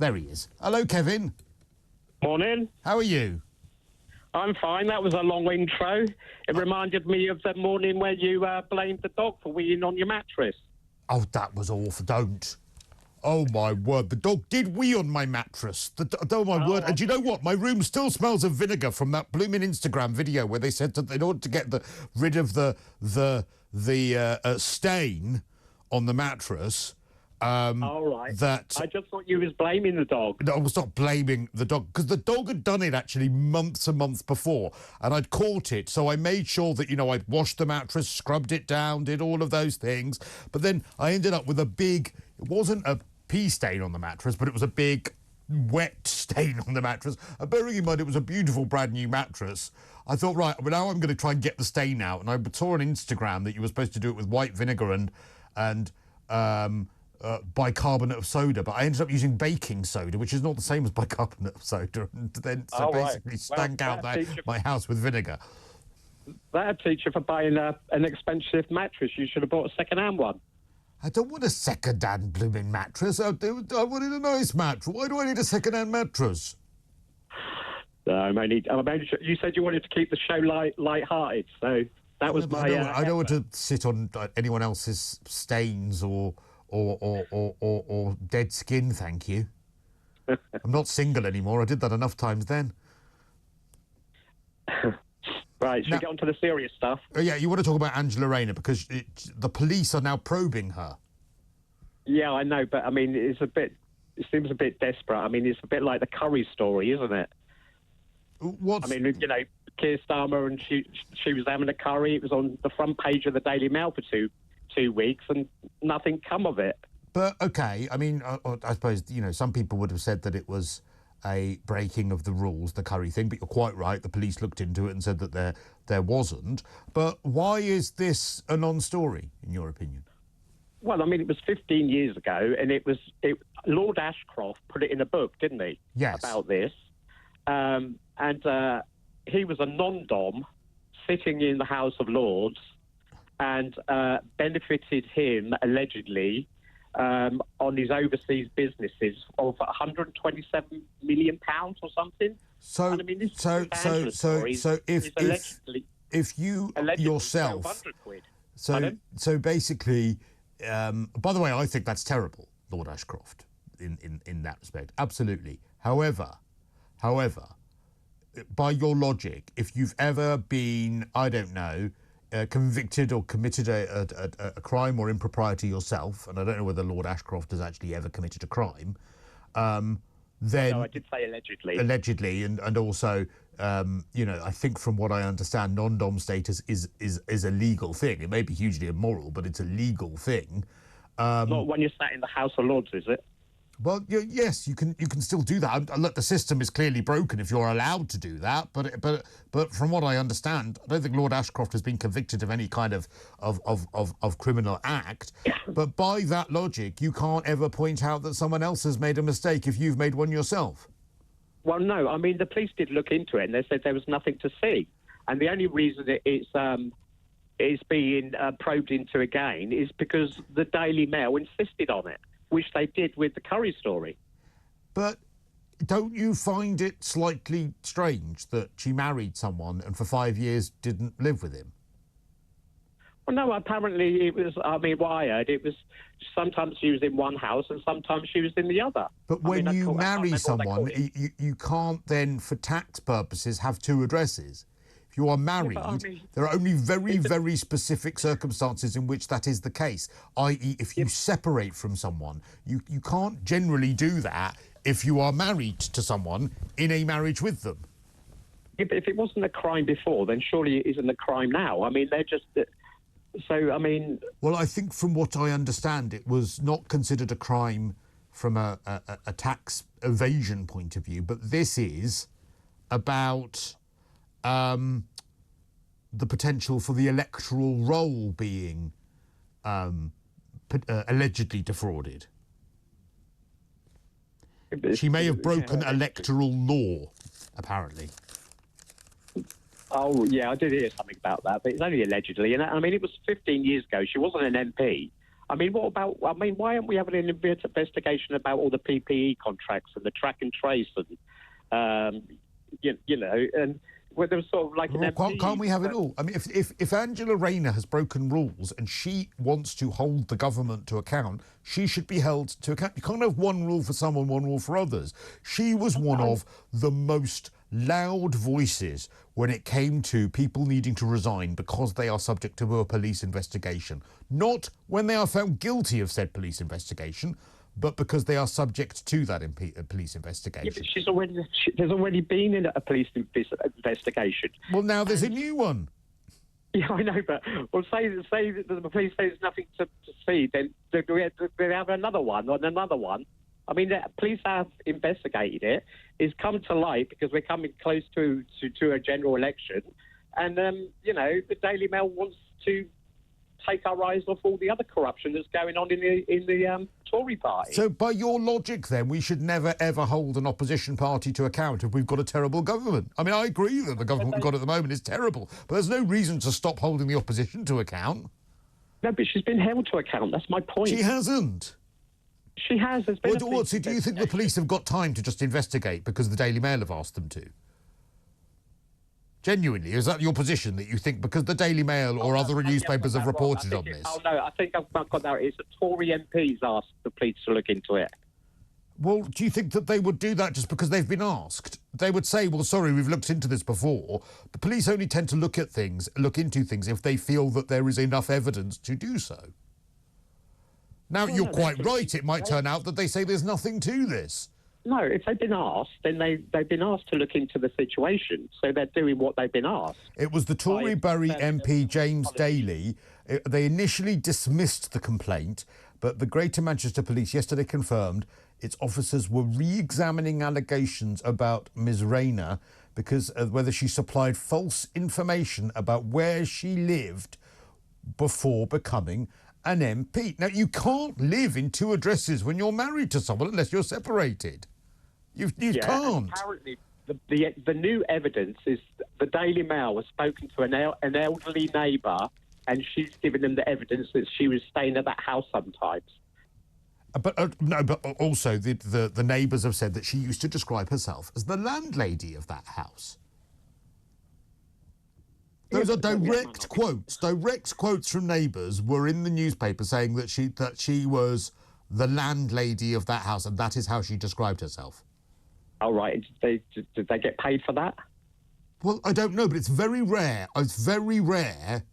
There he is. Hello, Kevin. Morning. How are you? I'm fine. That was a long intro. It reminded me of the morning when you blamed the dog for weeing on your mattress. Oh, that was awful. Don't. Oh, my word. The dog did wee on my mattress. Oh, my word. And do you know what? My room still smells of vinegar from that blooming Instagram video where they said that in order to get rid of the stain on the mattress... all right. That I just thought you was blaming the dog. No, I was not blaming the dog, because the dog had done it actually months and months before, and I'd caught it, so I made sure that, I'd washed the mattress, scrubbed it down, did all of those things, but then I ended up with a big, it wasn't a pee stain on the mattress, but it was a big wet stain on the mattress, and bearing in mind it was a beautiful brand new mattress, I thought, right, well, now I'm going to try and get the stain out, and I saw on Instagram that you were supposed to do it with white vinegar and bicarbonate of soda, but I ended up using baking soda, which is not the same as bicarbonate of soda, and then basically stank out my house with vinegar. That'd teach you for buying an expensive mattress. You should have bought a second-hand one. I don't want a second-hand blooming mattress. I wanted a nice mattress. Why do I need a second-hand mattress? No, you said you wanted to keep the show light-hearted, so that was my... I don't want to sit on anyone else's stains or dead skin, thank you. I'm not single anymore. I did that enough times then. Right, should we get on to the serious stuff? Yeah, you want to talk about Angela Rayner, because the police are now probing her. Yeah, I know, but, it seems a bit desperate. It's a bit like the Curry story, isn't it? Keir Starmer, and she was having a curry. It was on the front page of the Daily Mail for two weeks, and nothing come of it. But, okay, I suppose, some people would have said that it was a breaking of the rules, the curry thing, but you're quite right. The police looked into it and said that there wasn't. But why is this a non-story, in your opinion? Well, it was 15 years ago, and Lord Ashcroft put it in a book, didn't he? Yes. About this. And he was a non-dom sitting in the House of Lords, and benefited him, allegedly, on his overseas businesses of £127 million or something. So, if you yourself... So basically, by the way, I think that's terrible, Lord Ashcroft, in that respect. Absolutely. However, by your logic, if you've ever been, I don't know, convicted or committed a crime or impropriety yourself, and I don't know whether Lord Ashcroft has actually ever committed a crime, then... No, I did say allegedly. Allegedly, and also, I think from what I understand, non-dom status is a legal thing. It may be hugely immoral, but it's a legal thing. Not when you're sat in the House of Lords, is it? Well, yes, you can still do that. Look, the system is clearly broken if you're allowed to do that. But from what I understand, I don't think Lord Ashcroft has been convicted of any kind of criminal act. But by that logic, you can't ever point out that someone else has made a mistake if you've made one yourself. Well, no. The police did look into it, and they said there was nothing to see. And the only reason it's being probed into again is because the Daily Mail insisted on it, which they did with the Curry story. But don't you find it slightly strange that she married someone and for 5 years didn't live with him? Well, no, apparently it was, what I heard, it was sometimes she was in one house and sometimes she was in the other. But when you marry someone, you can't then, for tax purposes, have two addresses. If you are married, there are only very specific circumstances in which that is the case, i.e. if you separate from someone. You can't generally do that if you are married to someone in a marriage with them. Yeah, but if it wasn't a crime before, then surely it isn't a crime now. They're just... Well, I think from what I understand, it was not considered a crime from a tax evasion point of view, but this is about... the potential for the electoral roll being allegedly defrauded. She may have broken electoral law, apparently. Oh, yeah, I did hear something about that, but it's only allegedly. And it was 15 years ago. She wasn't an MP. I mean, what about? I mean, why aren't we having an investigation about all the PPE contracts and the track and trace and you know, and where there's sort of like an MP, can't we have it all? I mean, if Angela Rayner has broken rules and she wants to hold the government to account, she should be held to account. You can't have one rule for someone, one rule for others. She was one of the most loud voices when it came to people needing to resign because they are subject to a police investigation. Not when they are found guilty of said police investigation, but because they are subject to that police investigation. Yeah, but there's already been in a police investigation. Well, now there's a new one. Yeah, I know, but say that the police say there's nothing to see, then they have another one and another one. I mean, the police have investigated it. It's come to light because we're coming close to a general election, and you know, the Daily Mail wants to take our eyes off all the other corruption that's going on in the Tory party. So by your logic, then, we should never, ever hold an opposition party to account if we've got a terrible government. I mean, I agree that the government we've got at the moment is terrible, but there's no reason to stop holding the opposition to account. No, but she's been held to account. That's my point. She hasn't. She has. So do you think the police have got time to just investigate because the Daily Mail have asked them to? Genuinely, is that your position, that you think because the Daily Mail or other newspapers have reported on this? Oh, no, I think I've got that. It's the Tory MPs asked the police to look into it. Well, do you think that they would do that just because they've been asked? They would say, well, sorry, we've looked into this before. The police only tend to look into things if they feel that there is enough evidence to do so. Now, you're quite right. It might turn out that they say there's nothing to this. No, if they've been asked, then they've been asked to look into the situation, so they're doing what they've been asked. It was the Tory Bury MP James Daly. They initially dismissed the complaint, but the Greater Manchester Police yesterday confirmed its officers were re-examining allegations about Ms Rayner because of whether she supplied false information about where she lived before becoming an MP. Now, you can't live in two addresses when you're married to someone unless you're separated. You can't. Apparently, the new evidence is the Daily Mail has spoken to an elderly neighbour, and she's given them the evidence that she was staying at that house sometimes. But also the neighbours have said that she used to describe herself as the landlady of that house. Those are direct quotes. Direct quotes from neighbours were in the newspaper saying that she was the landlady of that house, and that is how she described herself. Oh, right. Did they get paid for that? Well, I don't know, but it's very rare. It's very rare.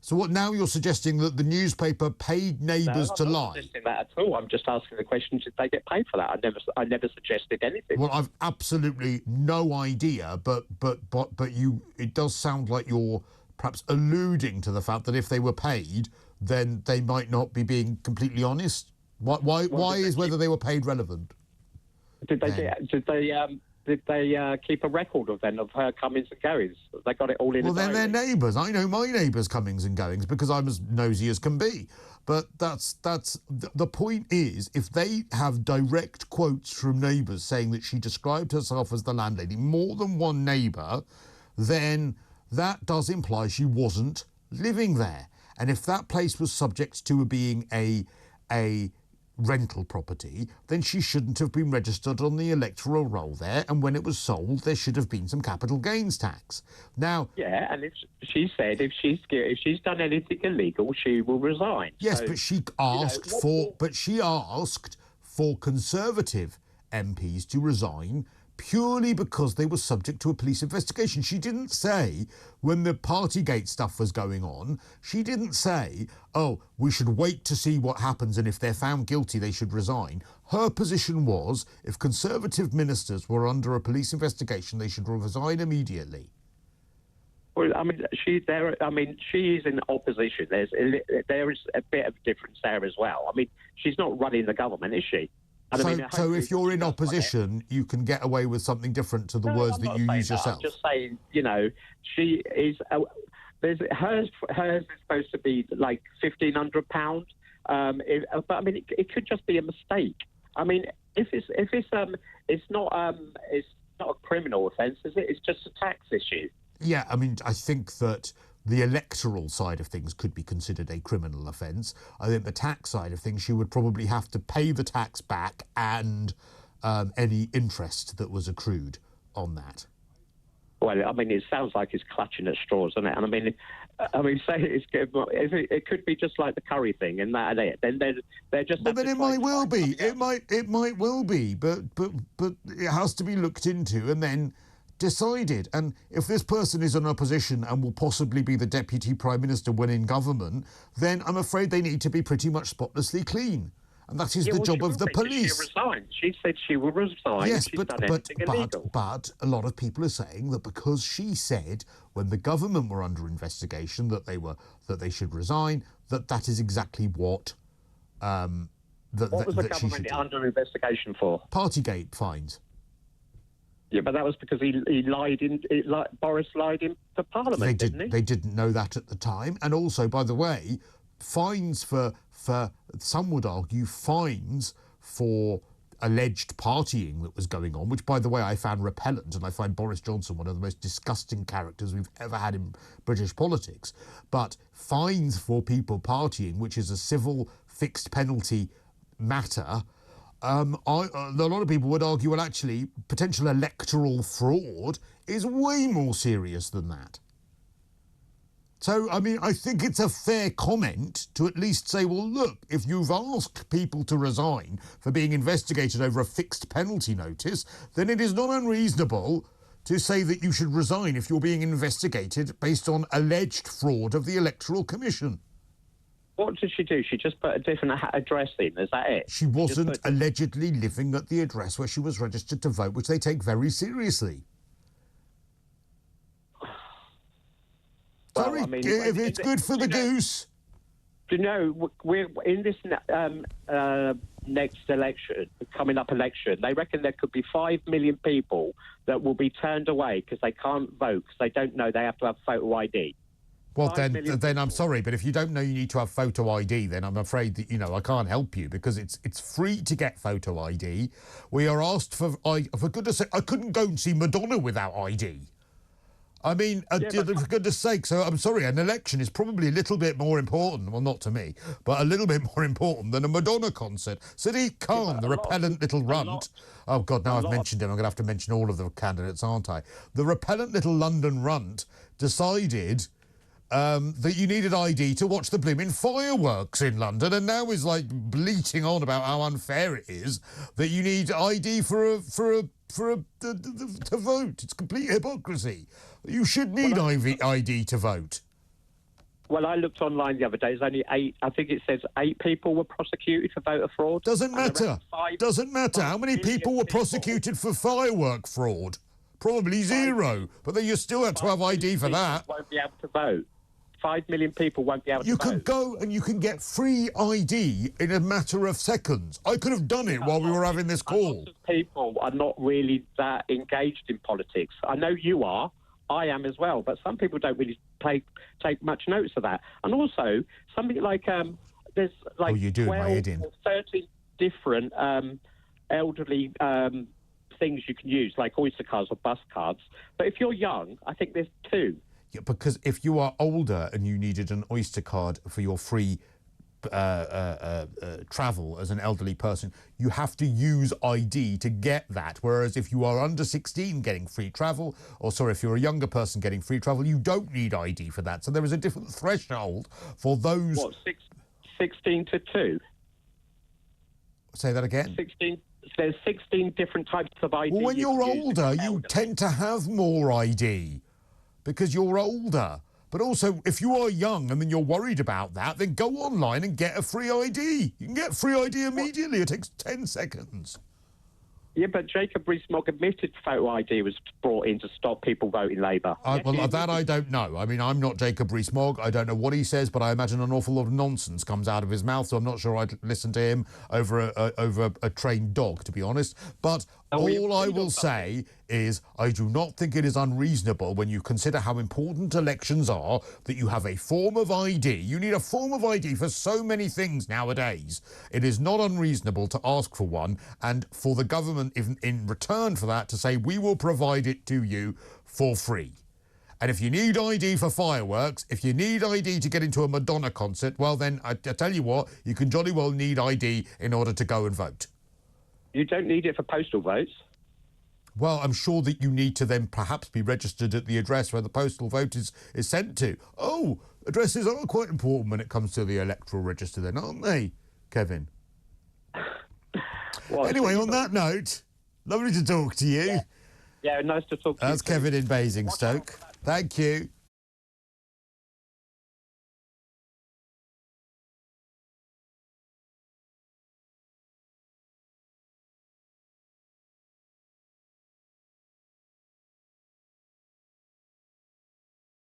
So what, now you're suggesting that the newspaper paid neighbours to lie? I'm not suggesting that at all. I'm just asking the question, did they get paid for that? I never suggested anything. Well, I've absolutely no idea, but it does sound like you're perhaps alluding to the fact that if they were paid, then they might not be being completely honest. Why is whether they were paid relevant? Did they keep a record of her comings and goings? They got it all in. Well, then they're neighbours. I know my neighbours' comings and goings because I'm as nosy as can be. But that's the point is, if they have direct quotes from neighbours saying that she described herself as the landlady, more than one neighbour, then that does imply she wasn't living there. And if that place was subject to being a rental property, then she shouldn't have been registered on the electoral roll there, and when it was sold there should have been some capital gains tax. Now, yeah, and if she's done anything illegal, she will resign. Yes, so, but she asked for Conservative MPs to resign purely because they were subject to a police investigation. She didn't say, when the Partygate stuff was going on, she didn't say, oh, we should wait to see what happens, and if they're found guilty, they should resign. Her position was, if Conservative ministers were under a police investigation, they should resign immediately. Well, I mean, she is in opposition. There is a bit of difference there as well. I mean, she's not running the government, is she? So if you're in opposition, you can get away with something different to the words that you use yourself. I'm just saying, she is. Hers is supposed to be like £1,500. But I mean, it could just be a mistake. I mean, it's not a criminal offence, is it? It's just a tax issue. Yeah, I mean, I think that the electoral side of things could be considered a criminal offence. I think the tax side of things, she would probably have to pay the tax back and any interest that was accrued on that. Well, I mean, it sounds like it's clutching at straws, doesn't it? And I mean, say it's good, it could be just like the curry thing, and that it. Then they're just. But then it might well be. It might well be. But it has to be looked into and then decided. And if this person is in opposition and will possibly be the deputy prime minister when in government, then I'm afraid they need to be pretty much spotlessly clean. And that is the job of the police. She resigned. She said she will resign. Yes, She's done anything illegal. but a lot of people are saying that because she said when the government were under investigation that they should resign, that is exactly what what was the government under investigation for? Partygate fines. Yeah, but that was because he lied Boris lied in the Parliament, didn't he? They didn't know that at the time. And also, by the way, fines for some would argue fines for alleged partying that was going on, which, by the way, I found repellent, and I find Boris Johnson one of the most disgusting characters we've ever had in British politics. But fines for people partying, which is a civil fixed penalty matter, a lot of people would argue, well, actually, potential electoral fraud is way more serious than that. So, I mean, I think it's a fair comment to at least say, well, look, if you've asked people to resign for being investigated over a fixed penalty notice, then it is not unreasonable to say that you should resign if you're being investigated based on alleged fraud of the Electoral Commission. What did she do? She just put a different address in. Is that it? She wasn't allegedly living at the address where she was registered to vote, which they take very seriously. Well, Sorry, I mean, if it's good for the goose. Do you know, we're in this next election, coming up election, they reckon there could be 5 million people that will be turned away because they can't vote, because they don't know they have to have photo ID. Well, then I'm sorry, but if you don't know you need to have photo ID, then I'm afraid that, I can't help you, because it's free to get photo ID. We are asked for goodness sake, I couldn't go and see Madonna without ID. I mean, for goodness sake, so I'm sorry, an election is probably a little bit more important, well, not to me, but a little bit more important than a Madonna concert. Sadiq Khan, the repellent little runt. Oh, God, now I've mentioned him. I'm going to have to mention all of the candidates, aren't I? The repellent little London runt decided that you needed ID to watch the blimmin' fireworks in London, and now is like bleating on about how unfair it is that you need ID to vote. It's complete hypocrisy. You should need ID to vote. Well, I looked online the other day. There's only 8. I think it says 8 people were prosecuted for voter fraud. Doesn't matter. Doesn't matter. How many people were prosecuted for firework fraud? Probably 0. But then you still have to have ID for that. Won't be able to vote. 5 million people won't be able to vote. You can go and you can get free ID in a matter of seconds. I could have done it while we were having this call. Lots of people are not really that engaged in politics. I know you are. I am as well. But some people don't really take much notice of that. And also, something like there's like 12 or 13 different elderly things you can use, like Oyster cards or bus cards. But if you're young, I think there's 2. Yeah, because if you are older and you needed an Oyster card for your free travel as an elderly person, you have to use ID to get that. Whereas if you are under 16 getting free travel, if you're a younger person getting free travel, you don't need ID for that. So there is a different threshold for those. What, 16 to 2? Say that again? 16. There's 16 different types of ID. Well, when you're older, you tend to have more ID. Because you're older. But also, if you are young and then you're worried about that, then go online and get a free ID. You can get free ID immediately. It takes 10 seconds. Yeah, but Jacob Rees-Mogg admitted photo ID was brought in to stop people voting Labour. Well, that I don't know. I mean, I'm not Jacob Rees-Mogg. I don't know what he says, but I imagine an awful lot of nonsense comes out of his mouth, so I'm not sure I'd listen to him over a trained dog, to be honest. But all I will say is I do not think it is unreasonable, when you consider how important elections are, that you have a form of ID. You need a form of ID for so many things nowadays. It is not unreasonable to ask for one, and for the government in return for that to say, we will provide it to you for free. And if you need ID for fireworks, if you need ID to get into a Madonna concert, well, then I tell you what, you can jolly well need ID in order to go and vote. You don't need it for postal votes. Well, I'm sure that you need to then perhaps be registered at the address where the postal vote is sent to. Oh, addresses are quite important when it comes to the electoral register then, aren't they, Kevin? Well, anyway, on that note, lovely to talk to you. Yeah, nice to talk to you. That's Kevin in Basingstoke. Thank you.